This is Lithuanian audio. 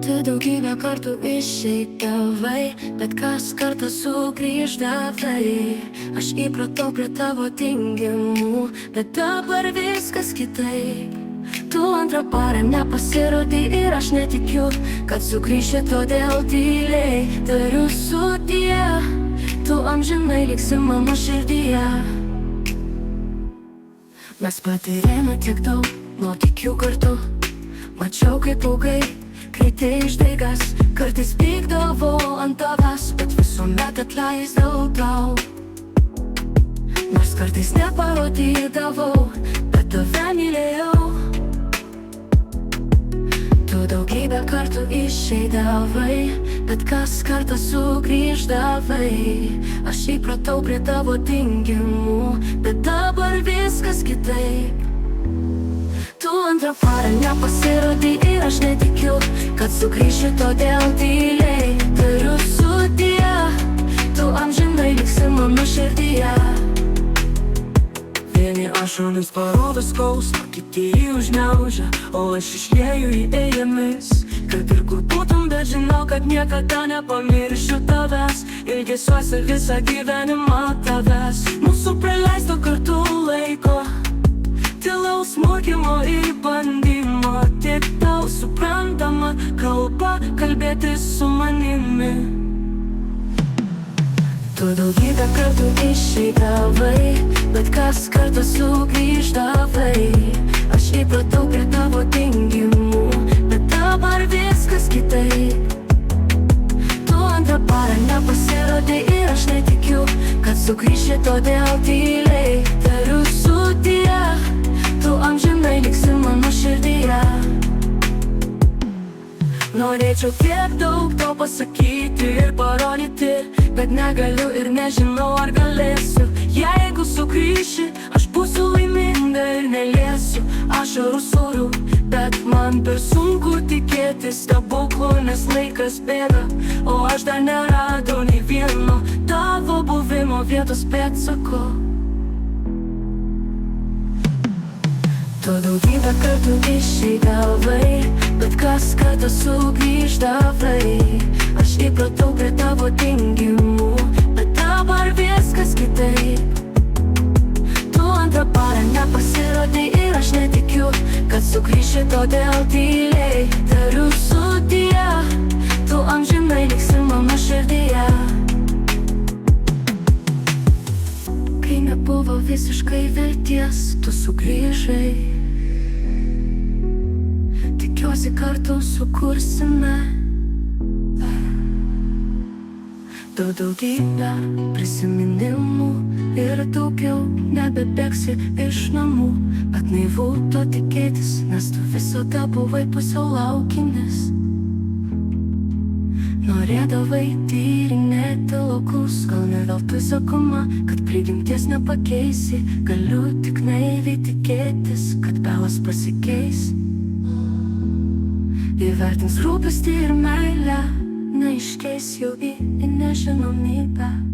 Tu daugybę kartų išeidavai, bet kas kartą sugrįždavai. Aš įpratau prie tavo tingimų, bet dabar viskas kitaip. Tu antrą parą nepasirodai ir aš netikiu, kad sugrįši, todėl tyliai tariu sudie. Tu amžinai liksi mano širdyje. Mes patyrėme tiek daug nuotykių kartu. Mačiau, kaip augai, kreitei išdaigas. Kartais pykdavau ant tavęs, bet visuomet atleisdavau tau. Nors kartais neparodydavau, bet tave mylėjau. Tu daugybę kartų išeidavai, bet kas kartą sugrįždavai. Aš įpratau prie tavo tingimų, bet dabar viskas kitaip. Tu antrą parą nepasirodai ir aš netikiu, kad sugrįši, todėl tyliai tariu sudie. Tu amžinai liksi mano širdyje. Vieni ašomis parodo skausmą, kiti jį užgniaužia, o aš išlieju į ėjimis. Kad ir kur būtum, bet žinau, kad niekada nepamiršiu tavęs. Ilgesiuosi visą gyvenimą tavęs. Mūsų praleisto kartu laiko, tylaus mokymo ir bandymo. Tik tau suprantama kalba kalbėti su manimi. Tu daugybę kartų išeidavai, bet kas kartą sugrįždavai. Aš įpratau prie tavo tingimų, bet dabar viskas kitaip. Tu antrą parą nepasirodai ir aš netikiu, kad sugrįši, todėl tyliai tariu sudie. Tu amžinai liksi mano širdyje. Norėčiau tiek daug to pasakyti ir parodyti, bet negaliu ir nežinau, ar galėsiu. Jeigu sugrįši, aš būsiu laiminga ir neliesiu ašarų sūrių. Bet man per sunku tikėtis stebuklų, nes laikas bėga, o aš dar neradau nei vieno tavo buvimo vietos pėdsako. Tu daugybę kartų išeidavai, bet kas kartą sugrįždavai. Aš įpratau prie tavo tingimų, bet dabar viskas kitaip. Tu antrą parą nepasirodai ir aš netikiu, kad sugrįši, todėl tyliai tariu sudie. Tu amžinai liksi mano širdyje. Kai nebuvo visiškai vilties, tu sugrįžai. Tikiuosi kartu sukursime daugybę prisiminimų ir daugiau nebebėgsi iš namų. Bet naivu to tikėtis, nes tu visada buvai pusiau laukinis. Norėdavai tyrinėti laukus, gal ne veltui sakoma, kad prigimties nepakeisi. Galiu tik naiviai tikėtis, kad belas pasikeis. Įvertins rūpestį ir meilę, neiškeis jau į nežinomybę.